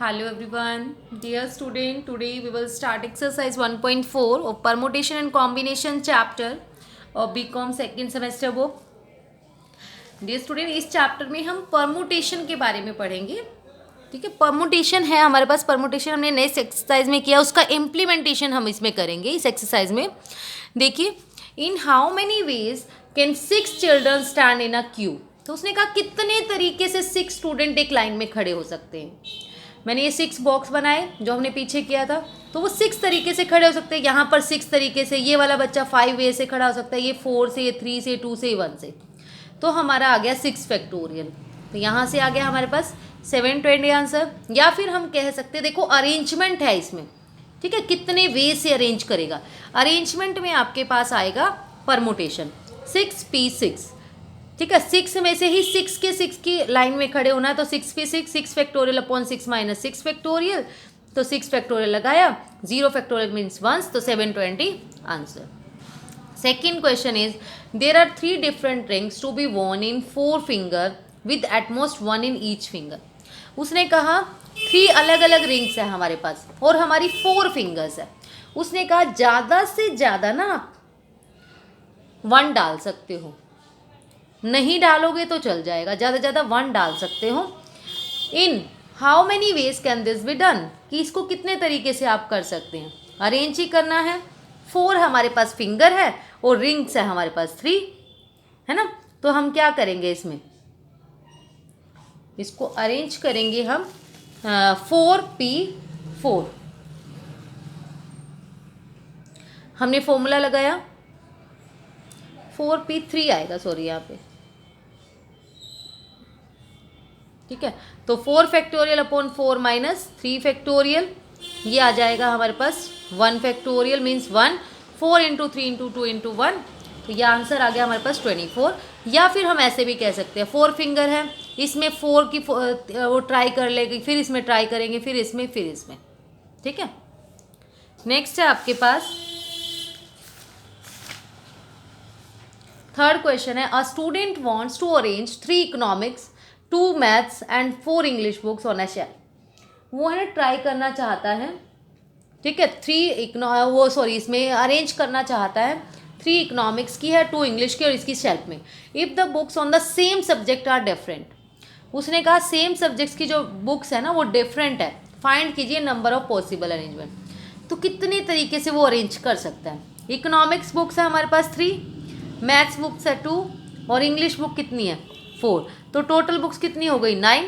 Hello everyone, dear student. Today we will start exercise 1.4 of permutation and combination chapter of BCom second semester book. Dear student, इस chapter में हम permutation के बारे में पढ़ेंगे. ठीक है, परमुटेशन है हमारे पास. परमुटेशन हमने नेक्स्ट एक्सरसाइज में किया, उसका इम्प्लीमेंटेशन हम इसमें करेंगे इस एक्सरसाइज में. देखिए, इन how many ways can 6 children stand in a Q. तो उसने कहा कितने तरीके से 6 स्टूडेंट एक लाइन में खड़े हो सकते हैं. मैंने ये 6 बॉक्स बनाए जो हमने पीछे किया था, तो वो 6 तरीके से खड़े हो सकते हैं. यहाँ पर 6 तरीके से, ये वाला बच्चा 5 वे से खड़ा हो सकता है, ये 4 से, ये 3 से, 2 से, 1 से. तो हमारा आ गया 6 फैक्टोरियल. तो यहाँ से आ गया हमारे पास 720 आंसर. या फिर हम कह सकते हैं, देखो अरेंजमेंट है इसमें. ठीक है, कितने वे से अरेंज करेगा. अरेंजमेंट में आपके पास आएगा परमुटेशन 6p6. ठीक है, 6 में से ही 6 की लाइन में खड़े होना है. तो 6p6, 6 factorial upon 6 minus 6 factorial. तो 6 फैक्टोरियल लगाया, 0 फैक्टोरियल मीन्स 1, तो 720 answer. Second question is, there are 3 different rings to be worn in 4 finger with at most 1 in each finger. उसने कहा 3 अलग अलग रिंग्स है हमारे पास और हमारी 4 फिंगर्स है. उसने कहा ज़्यादा से ज़्यादा ना आप 1 डाल सकते हो, नहीं डालोगे तो चल जाएगा, ज़्यादा से ज़्यादा 1 डाल सकते हो. In how many ways can this be done, कि इसको कितने तरीके से आप कर सकते हैं. अरेंज ही करना है. 4 हमारे पास फिंगर है और रिंग्स है हमारे पास 3, है ना. तो हम क्या करेंगे, इसको अरेंज करेंगे हम 4p4. हमने फॉर्मूला लगाया, 4p3 आएगा, सॉरी यहाँ पे. ठीक है, तो 4 फैक्टोरियल अपॉन 4 माइनस 3 फैक्टोरियल, ये आ जाएगा हमारे पास 1 factorial means 1. 4 into 3 into 2 into 1, तो ये आंसर आ गया हमारे पास 24. या फिर हम ऐसे भी कह सकते हैं, 4 फिंगर है, इसमें 4 की वो ट्राई कर लेंगे, फिर इसमें ट्राई करेंगे, फिर इसमें, फिर इसमें. ठीक है, नेक्स्ट है आपके पास थर्ड क्वेश्चन है, a student wants to arrange 3 economics, 2 maths and 4 English books on a shelf. वो है ट्राई करना चाहता है. ठीक है, 3 इसमें अरेंज करना चाहता है. 3 इकोनॉमिक्स की है, 2 इंग्लिश की और इसकी शेल्फ में. If the books on the same subject are different. उसने कहा सेम सब्जेक्ट्स की जो बुक्स है ना वो डिफरेंट है. फाइंड कीजिए नंबर ऑफ पॉसिबल अरेंजमेंट. तो कितने तरीके से वो अरेंज कर सकता है. इकोनॉमिक्स बुक्स है हमारे पास 3, मैथ्स बुक्स है 2 और इंग्लिश बुक कितनी है 4. तो टोटल बुक्स कितनी हो गई 9.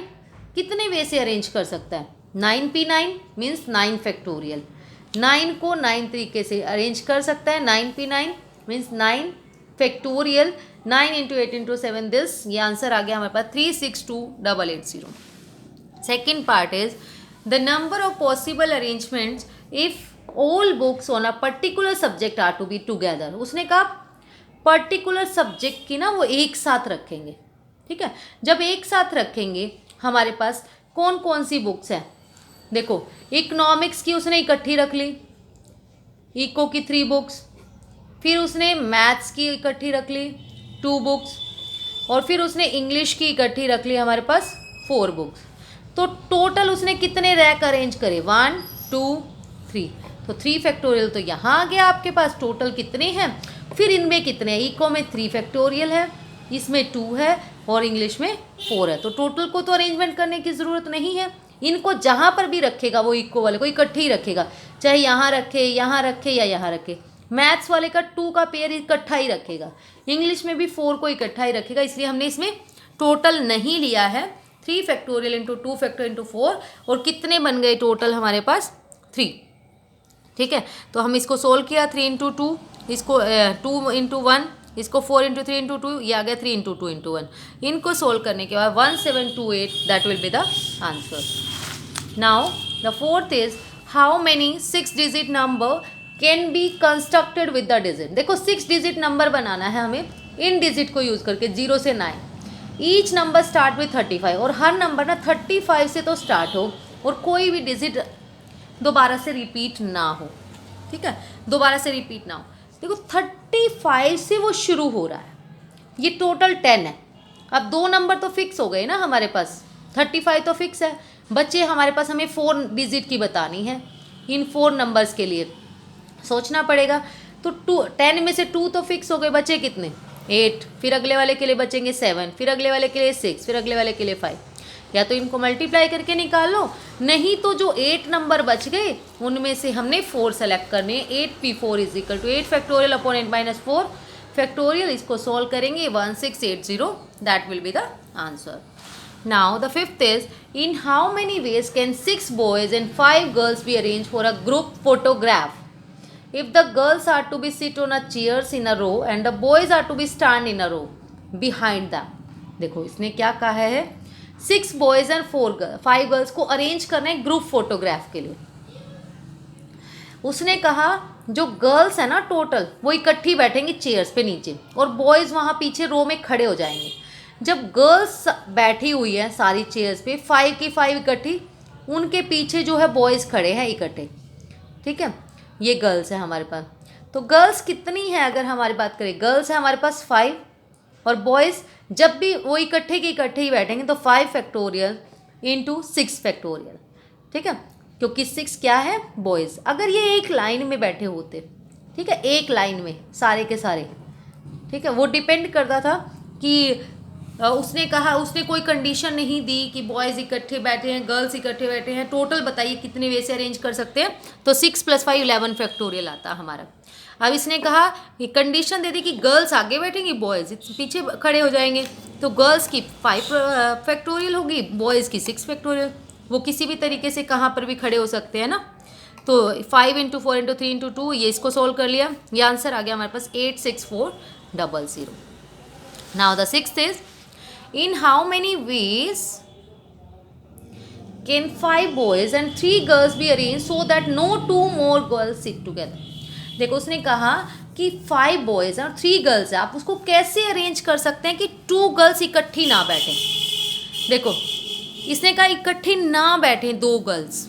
कितने वे से अरेंज कर सकता है. 9p9 means 9 factorial. 9 को 9 तरीके से अरेंज कर सकता है. 9p9 means 9 factorial. 9 into 8 into 7 this, ये आंसर आ गया हमारे पास 362880. Second part is the number of possible arrangements if all books on a particular subject are to be together. उसने कहा पर्टिकुलर सब्जेक्ट की ना वो एक साथ रखेंगे. ठीक है, जब एक साथ रखेंगे हमारे पास कौन कौन सी बुक्स हैं. देखो, इकोनॉमिक्स की उसने इकट्ठी रख ली, इको की 3 बुक्स. फिर उसने मैथ्स की इकट्ठी रख ली 2 बुक्स. और फिर उसने इंग्लिश की इकट्ठी रख ली हमारे पास 4 बुक्स. तो टोटल उसने कितने रैक अरेंज करे 1 2 3. तो 3 फैक्टोरियल तो यहाँ आ गया आपके पास. टोटल कितने हैं, फिर इनमें कितने हैं. इको में 3 फैक्टोरियल है, इसमें 2 है और इंग्लिश में 4 है. तो टोटल को तो अरेंजमेंट करने की ज़रूरत नहीं है. इनको जहाँ पर भी रखेगा वो इको वाले को इकट्ठे ही रखेगा, चाहे यहाँ रखे, यहाँ रखे या यहाँ रखे. मैथ्स वाले का 2 का पेयर इकट्ठा ही रखेगा, इंग्लिश में भी 4 को इकट्ठा ही रखेगा. इसलिए हमने इसमें टोटल नहीं लिया है. 3 फैक्टोरियल इंटू 2 फैक्टोरियल इंटू 4, और कितने बन गए टोटल हमारे पास 3. ठीक है, तो हम इसको सोल्व किया 3 इंटू 2, इसको 2 इंटू 1, इसको 4 इंटू 3 इंटू 2, ये आ गया 3 इंटू 2 इंटू 1. इनको सोल्व करने के बाद 1728 that will be the answer. Now the fourth is how many 6 digit number can be constructed with the digit. देखो 6 डिजिट नंबर बनाना है हमें इन डिजिट को यूज़ करके 0 से 9. ईच नंबर स्टार्ट विथ 35 और हर नंबर ना 35 से तो स्टार्ट हो और कोई भी डिजिट दोबारा से रिपीट ना हो. ठीक है, दोबारा से रिपीट ना हो. देखो 35 से वो शुरू हो रहा है, ये टोटल 10 है. अब 2 नंबर तो फिक्स हो गए ना हमारे पास, 35 तो फिक्स है, बच्चे हमारे पास हमें 4 डिजिट की बतानी है, इन 4 नंबर्स के लिए सोचना पड़ेगा। तो 10 में से 2 तो फिक्स हो गए, बचे कितने 8, फिर अगले वाले के लिए बचेंगे 7, फिर अगले वाले के लिए 6, फिर अगले वाले के लिए 5। या तो इनको मल्टीप्लाई करके निकाल लो, नहीं तो जो 8 नंबर बच गए उनमें से हमने 4 सेलेक्ट करने हैं। 8p4 is equal to 8 factorial upon 8 minus 4 factorial. इसको सॉल्व करेंगे 1680, that will be the answer. Now the fifth is, in how many ways can 6 boys and 5 girls be arranged for a group photograph? If the girls are to be sit on a chairs in a row and the boys are to be stand in a row behind them. देखो इसने क्या कहा है, 6 boys and 5 girls को arrange करना है group photograph के लिए। उसने कहा जो गर्ल्स है ना टोटल वो इकट्ठी बैठेंगी चेयर्स पे नीचे, और बॉयज़ वहाँ पीछे रो में खड़े हो जाएंगे। जब गर्ल्स बैठी हुई है सारी चेयर्स पे 5 की 5 इकट्ठी, उनके पीछे जो है बॉयज़ खड़े हैं इकट्ठे, ठीक है। ये गर्ल्स है हमारे पास। तो गर्ल्स कितनी है अगर हमारी बात करें, गर्ल्स है हमारे पास 5, और बॉयज़ जब भी वो इकट्ठे के इकट्ठे ही बैठेंगे तो 5 फैक्टोरियल इंटू 6 फैक्टोरियल, ठीक है, क्योंकि 6 क्या है बॉयज़। अगर ये एक लाइन में बैठे होते, ठीक है, एक लाइन में सारे के सारे, ठीक है, वो डिपेंड करता था कि उसने कहा, उसने कोई कंडीशन नहीं दी कि बॉयज़ इकट्ठे बैठे हैं गर्ल्स इकट्ठे बैठे हैं, टोटल बताइए कितने वे से अरेंज कर सकते हैं। तो 6 + 5 11 फैक्टोरियल आता हमारा। अब इसने कहा कि कंडीशन दे दी कि गर्ल्स आगे बैठेंगी बॉयज़ पीछे खड़े हो जाएंगे, तो गर्ल्स की 5 फैक्टोरियल होगी, बॉयज़ की 6 फैक्टोरियल। वो किसी भी तरीके से कहाँ पर भी खड़े हो सकते हैं ना। तो 5 × 4 × 3 × 2, ये इसको सोल्व कर लिया, ये आंसर आ गया हमारे पास 86400। Now the sixth is, in how many ways can 5 boys and 3 girls be arranged so that no 2 more girls sit together? देखो उसने कहा कि 5 boys और 3 girls है, आप उसको कैसे अरेंज कर सकते हैं कि 2 गर्ल्स इकट्ठी ना बैठें। देखो इसने कहा इकट्ठी ना बैठें 2 गर्ल्स,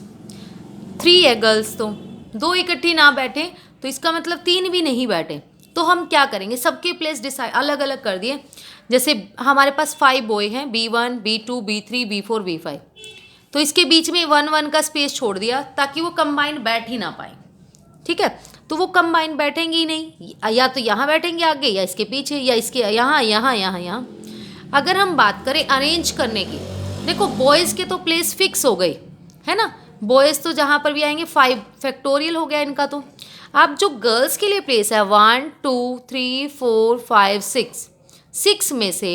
3 है गर्ल्स तो 2 इकट्ठी ना बैठें, तो इसका मतलब 3 भी नहीं बैठे। तो हम क्या करेंगे, सबके प्लेस डिसाइड अलग अलग कर दिए। जैसे हमारे पास 5 बॉय हैं, B1 B2 B3 B4 B5, तो इसके बीच में 1 1 का स्पेस छोड़ दिया ताकि वो कंबाइंड बैठ ही ना पाए, ठीक है। तो वो कंबाइंड बैठेंगे ही नहीं, या तो यहाँ बैठेंगे आगे या इसके पीछे या इसके यहाँ यहाँ यहाँ यहाँ। अगर हम बात करें अरेंज करने की, देखो बॉयज़ के तो प्लेस फिक्स हो गई है ना, बॉयज़ तो जहाँ पर भी आएंगे 5 फैक्टोरियल हो गया इनका। तो अब जो गर्ल्स के लिए प्लेस है 1 2 3 4 5 6 में से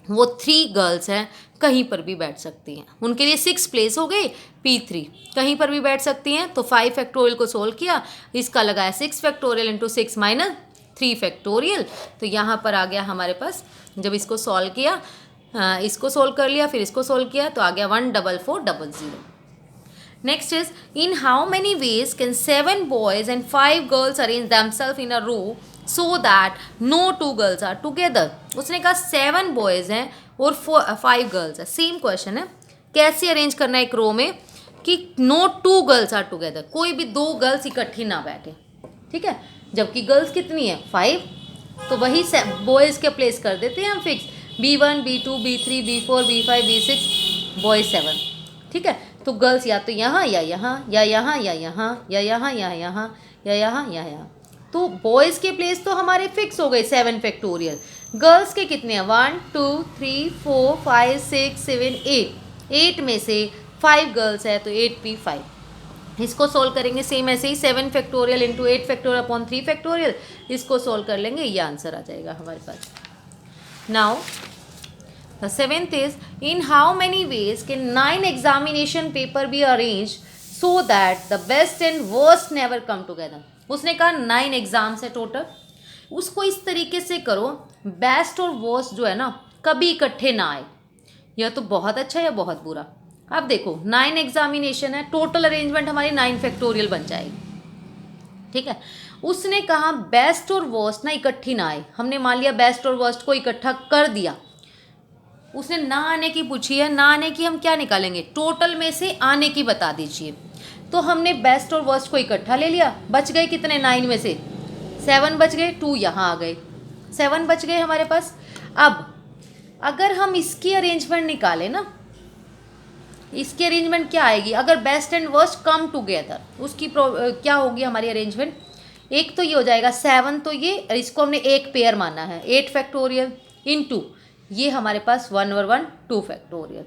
वो 3 गर्ल्स हैं, कहीं पर भी बैठ सकती हैं, उनके लिए 6 प्लेस हो गए। P3 कहीं पर भी बैठ सकती हैं। तो 5 फैक्टोरियल को सोल्व किया, इसका लगाया 6 फैक्टोरियल इंटू 6 माइनस 3 फैक्टोरियल। तो यहाँ पर आ गया हमारे पास, जब इसको सॉल्व किया, इसको सोल्व कर लिया फिर इसको सोल्व किया, तो आ गया 14400। Next is, in how many ways can 7 boys and 5 girls arrange themselves in a row so that no 2 girls are together? उसने कहा 7 boys हैं और 5 girls है। सेम क्वेश्चन है, कैसे अरेंज करना है एक रो में कि no 2 girls are together, कोई भी 2 गर्ल्स इकट्ठी ना बैठे, ठीक है। जबकि गर्ल्स कितनी है 5, तो वही बॉयज़ के प्लेस कर देते हैं हम fix, B1 B2 B3 B4 B5 B6 boys 7, ठीक है। तो गर्ल्स या तो यहाँ या यहाँ या यहाँ या यहाँ या यहाँ या यहाँ या यहाँ या यहाँ। तो बॉयज़ के प्लेस तो हमारे फिक्स हो गए 7 फैक्टोरियल। गर्ल्स के कितने हैं 1 2 3 4 5 6 7 8, 8 में से 5 गर्ल्स है तो 8p5। इसको सोल्व करेंगे सेम ऐसे ही 7 factorial into 8 factorial upon 3 factorial, इसको सोल्व कर लेंगे, ये आंसर आ जाएगा हमारे पास। Now the 7th is, in how many ways can 9 examination paper be arranged so that the best and worst never come together? उसने कहा 9 एग्जाम्स है टोटल, उसको इस तरीके से करो बेस्ट और वर्स्ट जो है ना कभी इकट्ठे ना आए, यह तो बहुत अच्छा या बहुत बुरा। अब देखो 9 एग्जामिनेशन है, टोटल अरेंजमेंट हमारी 9 फैक्टोरियल बन जाएगी, ठीक है। उसने कहा बेस्ट और वर्स्ट ना इकट्ठी ना आए, हमने मान लिया बेस्ट और वर्स्ट को इकट्ठा कर दिया। उसने ना आने की पूछी है, ना आने की हम क्या निकालेंगे, टोटल में से आने की बता दीजिए। तो हमने बेस्ट और वर्स्ट को इकट्ठा ले लिया, बच गए कितने 9 में से 7 बच गए, 2 यहाँ आ गए, 7 बच गए हमारे पास। अब अगर हम इसकी अरेंजमेंट निकालें ना, इसकी अरेंजमेंट क्या आएगी, अगर best and worst come together उसकी क्या होगी हमारी अरेंजमेंट। एक तो ये हो जाएगा 7, तो ये इसको हमने एक पेयर माना है 8 फैक्टोरियल इनटू ये हमारे पास 1 और 1 2 फैक्टोरियल।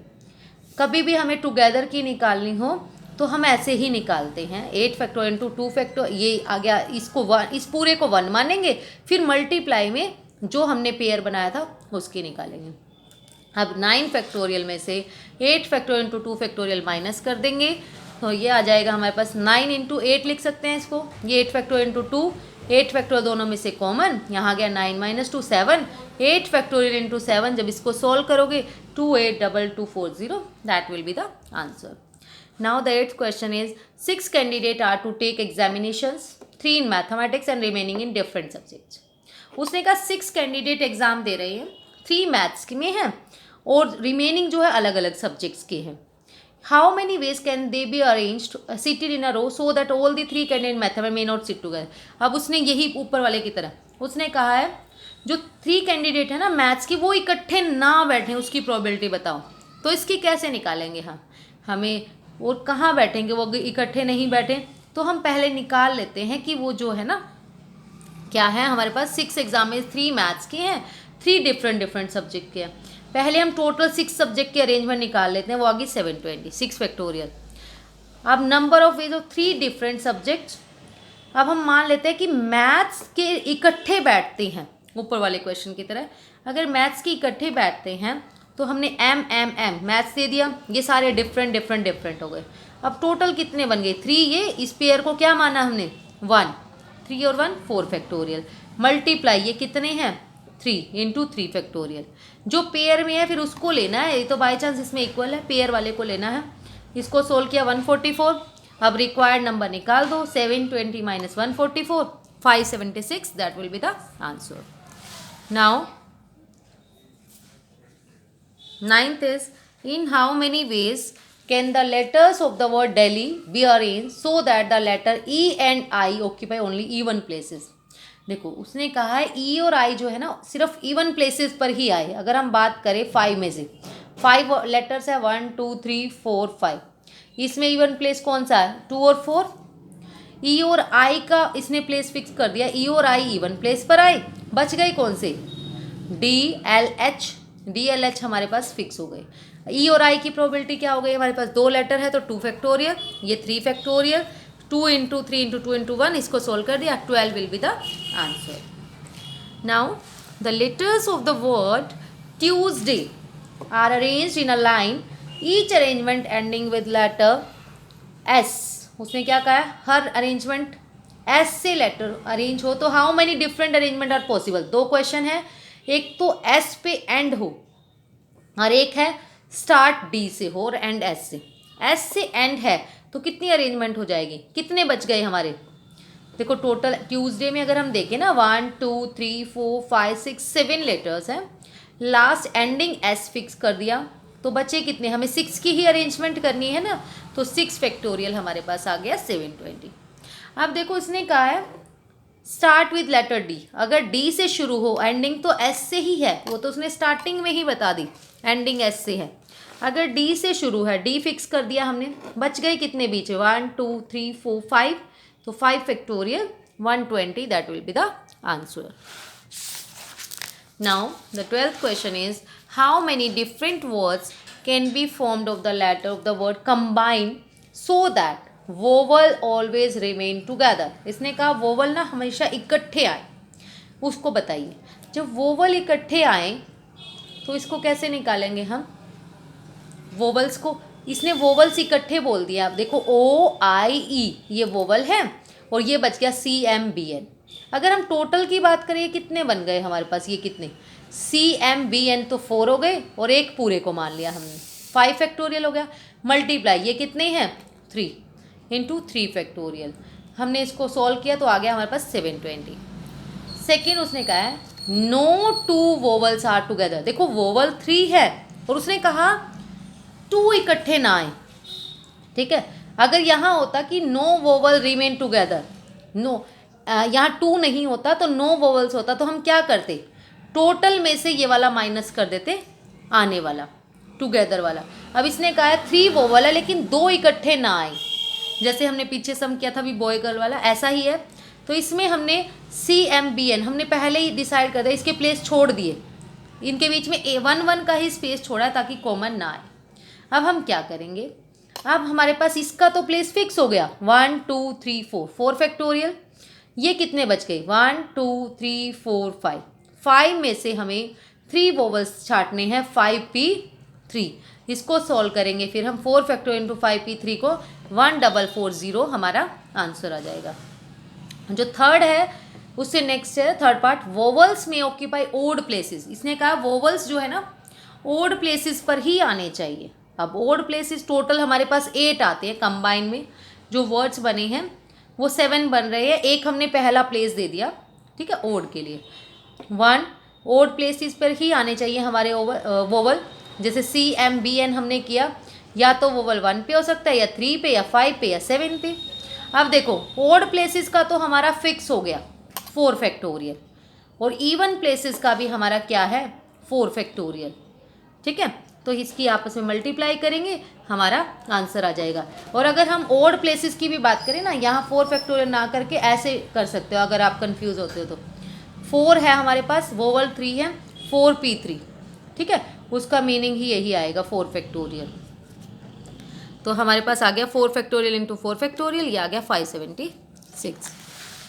कभी भी हमें टुगेदर की निकालनी हो तो हम ऐसे ही निकालते हैं 8 फैक्टोरियल इंटू 2 फैक्टोरियल, ये आ गया, इसको 1, इस पूरे को 1 मानेंगे, फिर मल्टीप्लाई में जो हमने पेयर बनाया था उसकी निकालेंगे। अब 9 फैक्टोरियल में से 8 फैक्टोरियल इंटू 2 फैक्टोरियल माइनस कर देंगे, तो ये आ जाएगा हमारे पास 9 इंटू 8 लिख सकते हैं इसको, ये 8 फैक्टोरियल इंटू 2, 8 फैक्टोरियल दोनों में से कॉमन, यहाँ गया 9 माइनस 2 7, 8 फैक्टोरियल इंटू 7, जब इसको सॉल्व करोगे 282240, that will be the answer. Now the 8th question is 6 candidates are to take examinations, 3 in mathematics and remaining in different subjects. उसने कहा 6 कैंडिडेट एग्जाम दे रहे हैं, 3 मैथ्स में हैं और रिमेनिंग जो है अलग अलग सब्जेक्ट्स के हैं। How many ways can they be arranged seated in a row so that all the 3 candidate mathematics may not sit together. अब उसने यही ऊपर वाले की तरह उसने कहा है जो 3 कैंडिडेट है ना मैथ्स की वो इकट्ठे ना बैठें, उसकी प्रोबेबिलिटी बताओ। तो इसकी कैसे निकालेंगे हम, हमें और कहाँ बैठेंगे, वो इकट्ठे नहीं बैठे, तो हम पहले निकाल लेते हैं कि वो जो है ना क्या है, हमारे पास 6 एग्जाम में 3 मैथ्स के हैं, 3 डिफरेंट सब्जेक्ट के हैं। पहले हम टोटल 6 सब्जेक्ट के अरेंजमेंट निकाल लेते हैं, वो आ गई 720 फैक्टोरियल। अब number of ways of 3 different subjects, अब हम मान लेते हैं कि मैथ्स के इकट्ठे बैठते हैं ऊपर वाले क्वेश्चन की तरह। अगर मैथ्स के इकट्ठे बैठते हैं तो हमने एम मैथ्स दे दिया, ये सारे डिफरेंट हो गए। अब टोटल कितने बन गए 3, ये इस पेयर को क्या माना हमने 1, 3 और 1 4 फैक्टोरियल, मल्टीप्लाई ये कितने हैं 3 इंटू 3 फैक्टोरियल। जो पेयर में है फिर उसको लेना है, ये तो बाई चांस इसमें इक्वल है, पेयर वाले को लेना है। इसको सोल्व किया 144, अब रिक्वायर्ड नंबर निकाल दो, 720 minus 144 576, that will be the answer. Now 9th is in how many ways can the letters of the word Delhi be arranged so that the letter E and I occupy only even places। देखो उसने कहा है E और I जो है ना सिर्फ even places पर ही आए। अगर हम बात करें 5 में से 5 लेटर्स है 1 2 3 4 5, इसमें इवन प्लेस कौन सा है 2 और 4। E और I का इसने प्लेस फिक्स कर दिया, E और I इवन प्लेस पर आए, बच गए कौन से डी एल एच हमारे पास फिक्स हो गए। ई और आई की प्रोबेबिलिटी क्या हो गई, हमारे पास 2 लेटर है तो 2 फैक्टोरियल, ये 3 फैक्टोरियल, 2 इंटू 3 इंटू 2 इंटू 1, इसको सोल्व कर दिया 12 will be the answer. Now the letters of the word Tuesday are arranged in a line, each arrangement ending with letter S. उसने क्या कहा है, हर अरेंजमेंट एस से लेटर अरेंज हो तो how many different arrangement are possible. 2 question है, एक तो एस पे एंड हो और एक है स्टार्ट डी से हो और एंड एस से। एस से एंड है तो कितनी अरेंजमेंट हो जाएगी, कितने बच गए हमारे। देखो टोटल ट्यूसडे में अगर हम देखें ना 1 2 3 4 5 6 7 लेटर्स हैं, लास्ट एंडिंग एस फिक्स कर दिया तो बचे कितने, हमें 6 की ही अरेंजमेंट करनी है ना, तो 6 फैक्टोरियल हमारे पास आ गया 720। अब देखो इसने कहा है स्टार्ट विद लेटर डी, अगर डी से शुरू हो एंडिंग तो एस से ही है, वो तो उसने स्टार्टिंग में ही बता दी एंडिंग एस से है। अगर डी से शुरू है, डी फिक्स कर दिया हमने, बच गए कितने बीच में 1 2 3 4 5, तो 5 factorial 120, that will be the answer. Now the 12th question is how many different words can be formed of the letter of the word combine so that vowel always remain together. इसने कहा vowel ना हमेशा इकट्ठे आए, उसको बताइए। जब vowel इकट्ठे आए तो इसको कैसे निकालेंगे हम वोवल्स को, इसने वोवल्स इकट्ठे बोल दिया। आप देखो ओ आई ई ये वोवल है और ये बच गया सी एम बी एन। अगर हम टोटल की बात करें कितने बन गए हमारे पास, ये कितने सी एम बी एन तो 4 हो गए और एक पूरे को मान लिया हमने 5 फैक्टोरियल हो गया, मल्टीप्लाई ये कितने हैं 3 इंटू 3 फैक्टोरियल। हमने इसको सॉल्व किया तो आ गया हमारे पास 720। सेकेंड उसने कहा है नो 2 वोवल्स आर टुगेदर। देखो वोवल 3 है और उसने कहा 2 इकट्ठे ना आए, ठीक है। अगर यहाँ होता कि no vowel remain together, no यहाँ 2 नहीं होता तो नो वोवल्स होता, तो हम क्या करते टोटल में से ये वाला माइनस कर देते आने वाला टुगेदर वाला। अब इसने कहा है 3 वोवल है लेकिन 2 इकट्ठे ना आए, जैसे हमने पीछे सम किया था भी बॉय गर्ल वाला, ऐसा ही है। तो इसमें हमने CMBN हमने पहले ही डिसाइड कर दिया, इसके प्लेस छोड़ दिए, इनके बीच में A11 का ही स्पेस छोड़ा ताकि कॉमन ना आए। अब हम क्या करेंगे, अब हमारे पास इसका तो प्लेस फिक्स हो गया 1 2 3 4 4 फैक्टोरियल। ये कितने बच गए 1 2 3 4 5, 5 में से हमें 3 वोवल्स छाटने हैं 5P3। इसको सॉल्व करेंगे फिर हम 4 फैक्टोरियल इंटू 5P3 को 1440 हमारा आंसर आ जाएगा। जो थर्ड है उससे नेक्स्ट है थर्ड पार्ट, वोवल्स में ऑक्यूपाई ओड प्लेसेस। इसने कहा वोवल्स जो है ना ओड प्लेसेस पर ही आने चाहिए। अब ओड प्लेसेस टोटल हमारे पास 8 आते हैं, कंबाइन में जो वर्ड्स बने हैं वो 7 बन रहे हैं, एक हमने पहला प्लेस दे दिया, ठीक है, ओड के लिए 1 ओड प्लेसेस पर ही आने चाहिए हमारे वोवल। जैसे CMBN हमने किया, या तो वोवल 1 पे हो सकता है, या 3 पे, या 5 पे, या 7 पे। अब देखो ओड प्लेसेस का तो हमारा फिक्स हो गया 4 फैक्टोरियल, और इवन प्लेसेस का भी हमारा क्या है 4 फैक्टोरियल, ठीक है। तो इसकी आपस में मल्टीप्लाई करेंगे हमारा आंसर आ जाएगा। और अगर हम ओड प्लेसेस की भी बात करें ना, यहाँ 4 फैक्टोरियल ना करके ऐसे कर सकते हो अगर आप कंफ्यूज होते हो तो। 4 है हमारे पास, वोवल 3 है, 4P3, ठीक है, उसका मीनिंग ही यही आएगा 4 फैक्टोरियल। तो हमारे पास आ गया 4 फैक्टोरियल इंटू 4 फैक्टोरियल, ये आ गया 576।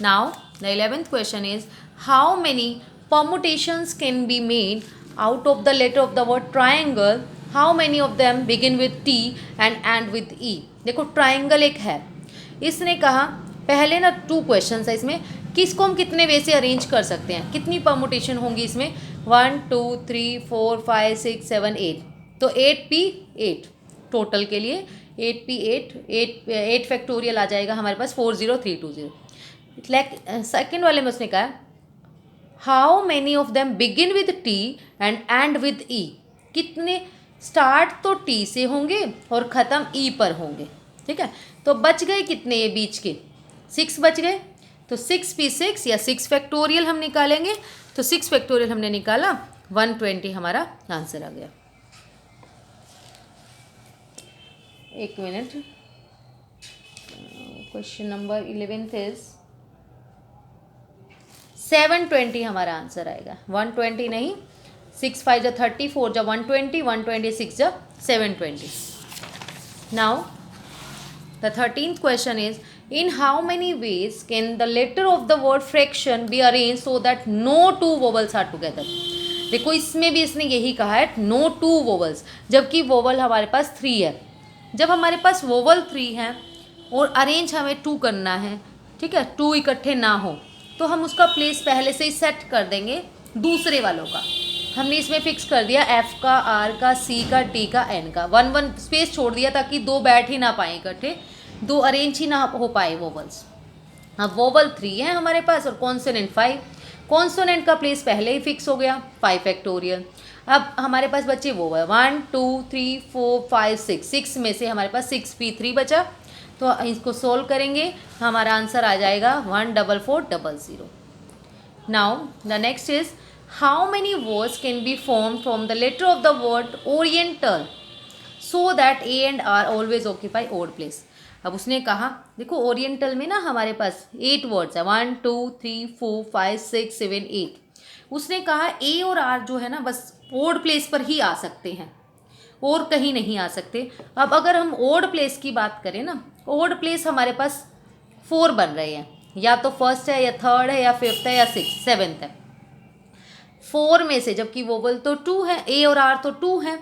Now the 11th question is how many permutations can be made out of the letter of the word triangle, how many of them begin with T and end with E। देखो triangle एक है, इसने कहा पहले ना 2 question है इसमें, किसको हम कितने वे से अरेंज कर सकते हैं, कितनी परमुटेशन होंगी इसमें 1 2 3 4 5 6 7 8, तो 8P8 टोटल के लिए 8P8 फैक्टोरियल आ जाएगा हमारे पास 40320। सेकेंड वाले में उसने कहा how many of them begin with T and and with E, कितने स्टार्ट तो T से होंगे और ख़त्म E पर होंगे, ठीक है। तो बच गए कितने ये बीच के 6 बच गए, तो 6P6 या 6 फैक्टोरियल हम निकालेंगे, तो 6 फैक्टोरियल हमने निकाला 120 हमारा आंसर आ गया। एक minute, question number 11th is 720 हमारा आंसर आएगा, 120 नहीं, 6 5 जा 34 जा 120, 126 जा 720। Now the 13th question is in how many ways can the letter of the word fraction be arrange so that no 2 vowels are together. देखो इसमें भी इसने यही कहा है नो 2 वोवल्स, जबकि वोवल हमारे पास 3 है। जब हमारे पास वोवल 3 है और अरेंज हमें 2 करना है, ठीक है, 2 इकट्ठे ना हो, तो हम उसका प्लेस पहले से ही सेट कर देंगे दूसरे वालों का। हमने इसमें फिक्स कर दिया F का, R का, C का, T का, N का, 1 1 स्पेस छोड़ दिया ताकि 2 बैठ ही ना पाए इकट्ठे, 2 अरेंज ही ना हो पाए वोवल्स। अब वोवल 3 है हमारे पास और कॉन्सोनेंट 5, कॉन्सोनेंट का प्लेस पहले ही फिक्स हो गया 5 फैक्टोरियल। अब हमारे पास बचे वोवल 1 2 3 4 5 6, 6 में से हमारे पास 6P3 बचा, तो इसको सोल्व करेंगे हमारा आंसर आ जाएगा 14400। Now the next is how many words can be form from the letter of the word oriental so that A and R always occupy odd place. अब उसने कहा देखो ओरिएंटल में ना हमारे पास 8 वर्ड्स है, 1 2 3 4 5 6 7 8। उसने कहा A और R जो है ना बस ओड प्लेस पर ही आ सकते हैं और कहीं नहीं आ सकते। अब अगर हम ओड प्लेस की बात करें ना, ओड प्लेस हमारे पास 4 बन रहे हैं, या तो फर्स्ट है या थर्ड है या फिफ्थ है या सिक्स 7th है, 4 में से, जबकि वोवल तो 2 है, A और R तो 2 है,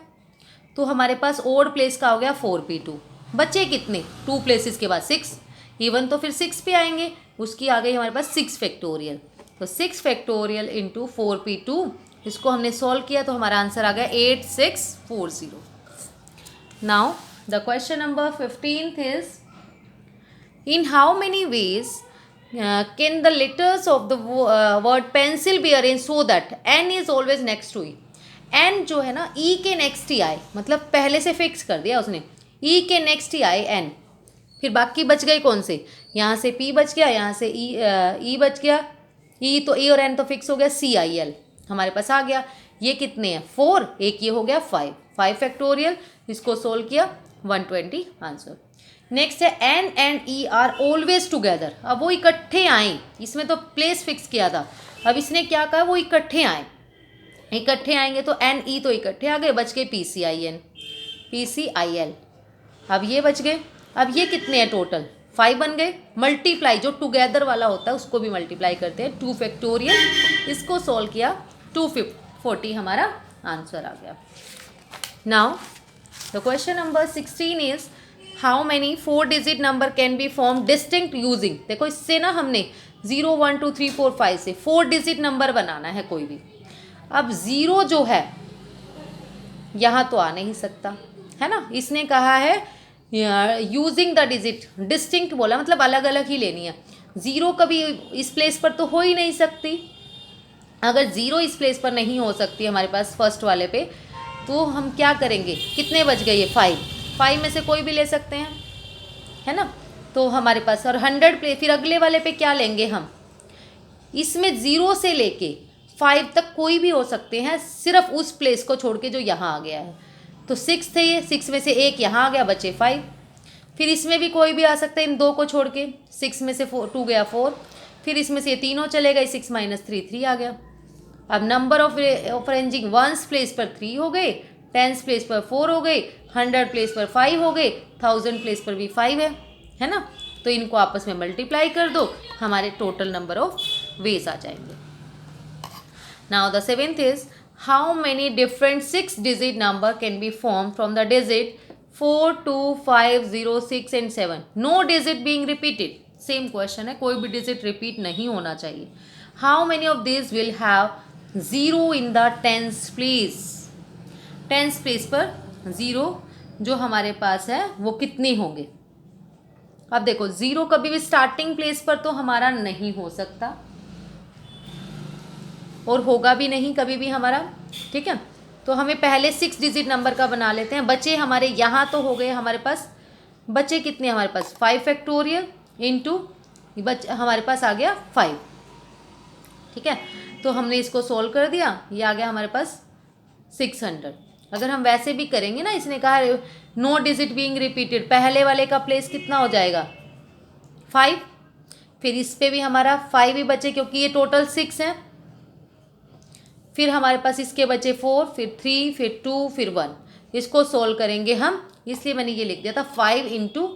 तो हमारे पास ओड प्लेस का हो गया 4P2। बचे कितने 2 प्लेसेस के बाद 6, इवन तो फिर 6 पे आएंगे, उसकी आ गई हमारे पास 6 फैक्टोरियल, तो 6 फैक्टोरियल इंटू 4P2, इसको हमने सॉल्व किया तो हमारा आंसर आ गया 8640। Now the question number 15th is in how many ways can the letters of the word pencil be arrange so that N is always next to E। N जो है ना E के next ही आए, मतलब पहले से फिक्स कर दिया उसने, E के नेक्स्ट ही आए N, फिर बाकी बच गए कौन से, यहाँ से P बच गया, यहाँ से E बच गया, E तो E और N तो फिक्स हो गया, CIL हमारे पास आ गया। ये कितने हैं 4, एक ये हो गया 5 फैक्टोरियल, इसको सोल्व किया 120 आंसर। नेक्स्ट है N and E are always together. अब वो इकट्ठे आए, इसमें तो प्लेस फिक्स किया था, अब इसने क्या कहा वो इकट्ठे आए, इकट्ठे आएंगे तो एन ई तो इकट्ठे आ गए, बच गए P C I N P C I L. अब ये बच गए। अब ये कितने हैं टोटल 5 बन गए। मल्टीप्लाई जो टुगेदर वाला होता है उसको भी मल्टीप्लाई करते हैं 2 फैक्टोरियल, इसको सॉल्व किया 240 हमारा आंसर आ गया। Now the question number 16 is how many 4 digit number can be form distinct using. देखो इससे ना हमने 0 1 2 3 4 5 से 4 डिजिट नंबर बनाना है कोई भी। अब 0 जो है यहाँ तो आ नहीं सकता है ना, इसने कहा है यूजिंग द डिजिट, डिस्टिंक्ट बोला मतलब अलग अलग ही लेनी है। 0 कभी इस प्लेस पर तो हो ही नहीं सकती, अगर 0 इस प्लेस पर नहीं हो सकती हमारे पास फर्स्ट वाले पे, तो हम क्या करेंगे, कितने बच गए ये 5 में से कोई भी ले सकते हैं है ना, तो हमारे पास और 100 प्लेस, फिर अगले वाले पे क्या लेंगे हम, इसमें 0 से लेके 5 तक कोई भी हो सकते हैं, सिर्फ उस प्लेस को छोड़ के जो यहाँ आ गया है। तो 6 थे ये, 6 में से एक यहाँ आ गया, बचे 5। फिर इसमें भी कोई भी आ सकता है इन 2 को छोड़ के, 6 में से 2 गया 4, फिर इसमें से ये तीनों चले गए, 6 - 3 3 आ गया। अब number of arranging 1s place पर 3 हो गए, 10s प्लेस पर 4 हो गए, 100 प्लेस पर 5 हो गए, 1000 प्लेस पर भी 5 है ना, तो इनको आपस में मल्टीप्लाई कर दो, हमारे टोटल नंबर ऑफ वेज आ जाएंगे। Now the 7th is how many different 6 digit number can be form from the digit 4 2 5 0 6 and 7, no digit being repeated. Same question है, कोई भी डिजिट रिपीट नहीं होना चाहिए। How many of this will have 0 in the 10s place, 10s place पर 0 जो हमारे पास है वो कितने होंगे। अब देखो 0 कभी भी स्टार्टिंग प्लेस पर तो हमारा नहीं हो सकता और होगा भी नहीं कभी भी हमारा, ठीक है। तो हमें पहले 6 डिजिट नंबर का बना लेते हैं। बचे हमारे यहाँ तो हो गए हमारे पास, बचे कितने हमारे पास 5 फैक्टोरियल इंटू हमारे पास आ गया 5, ठीक है। तो हमने इसको सोल्व कर दिया, ये आ गया हमारे पास 600। अगर हम वैसे भी करेंगे ना, इसने कहा नो डिजिट बीइंग रिपीटेड, पहले वाले का प्लेस कितना हो जाएगा 5, फिर इस पे भी हमारा 5 ही बचे क्योंकि ये टोटल 6 है, फिर हमारे पास इसके बचे 4, फिर 3, फिर 2, फिर 1, इसको सोल्व करेंगे हम, इसलिए मैंने ये लिख दिया था 5 ×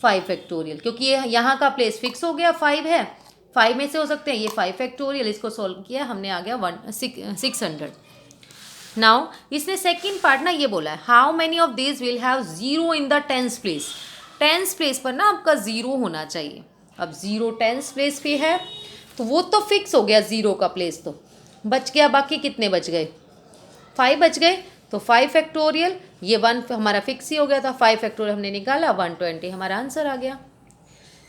5 फैक्टोरियल, क्योंकि ये यहाँ का प्लेस फिक्स हो गया 5 है, 5 में से हो सकते हैं, ये 5 फैक्टोरियल, इसको सोल्व किया हमने, आ गया 600। नाउ इसने सेकंड पार्ट ना ये बोला है how many of this will have 0 in the 10s place, 10s place पर ना आपका 0 होना चाहिए। अब 0 10s प्लेस पे है तो वो तो फिक्स हो गया 0 का प्लेस, तो बच गया, बाकी कितने बच गए 5 बच गए, तो 5 फैक्टोरियल, ये 1 हमारा फिक्स ही हो गया था, 5 फैक्टोरियल हमने निकाला, 120 हमारा आंसर आ गया।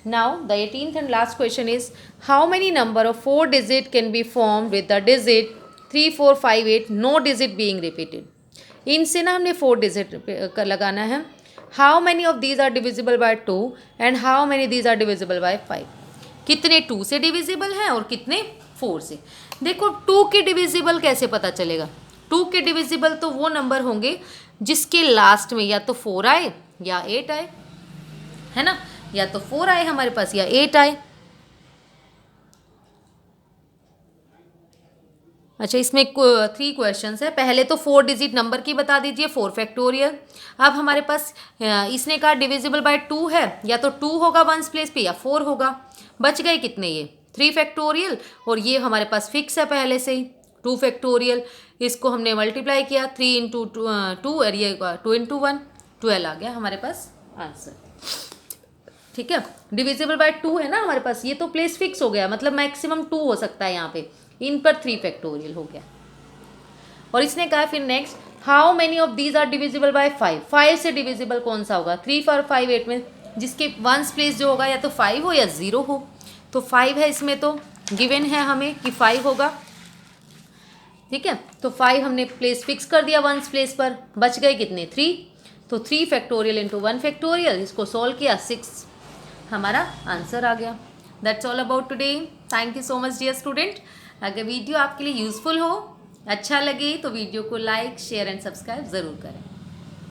Now the 18th and last question is how many number of 4 digit can be form with the digit 3 4 5 8, no digit being repeated. इनसे ना हमने 4 डिजिट लगाना है। How many of these are divisible by 2 and how many these are divisible by 5, कितने 2 से divisible हैं और कितने 4 से। देखो 2 के डिविजिबल कैसे पता चलेगा, 2 के डिविजिबल तो वो नंबर होंगे जिसके लास्ट में या तो 4 आए या 8 आए, है ना, या तो 4 आए हमारे पास या 8 आए। अच्छा, इसमें 3 क्वेश्चंस है। पहले तो 4 डिजिट नंबर की बता दीजिए, 4 फैक्टोरियल। अब हमारे पास इसने कहा डिविजिबल बाय 2 है, या तो 2 होगा 1s प्लेस पे या 4 होगा। बच गए कितने, ये 3 फैक्टोरियल, और ये हमारे पास फिक्स है पहले से ही 2 फैक्टोरियल। इसको हमने मल्टीप्लाई किया 3 × 2 और ये 2 × 1, 12 आ गया हमारे पास आंसर, ठीक है। डिविजिबल बाय 2 है ना हमारे पास, ये तो प्लेस फिक्स हो गया, मतलब मैक्सिमम 2 हो सकता है यहाँ पे, इन पर 3 फैक्टोरियल हो गया। और इसने कहा फिर next how many of these are divisible by 5, 5 से डिविजिबल कौन सा होगा, 3 4 5 8 में जिसके 1s प्लेस जो होगा या तो 5 हो या 0 हो, तो 5 है इसमें, तो गिवन है हमें कि 5 होगा, ठीक है। तो 5 हमने प्लेस फिक्स कर दिया 1s प्लेस पर, बच गए कितने 3, तो 3 फैक्टोरियल इंटू 1 फैक्टोरियल, इसको सॉल्व किया 6 हमारा आंसर आ गया। That's all about today. Thank you so much dear student. अगर वीडियो आपके लिए यूज़फुल हो, अच्छा लगे, तो वीडियो को लाइक शेयर एंड सब्सक्राइब ज़रूर करें।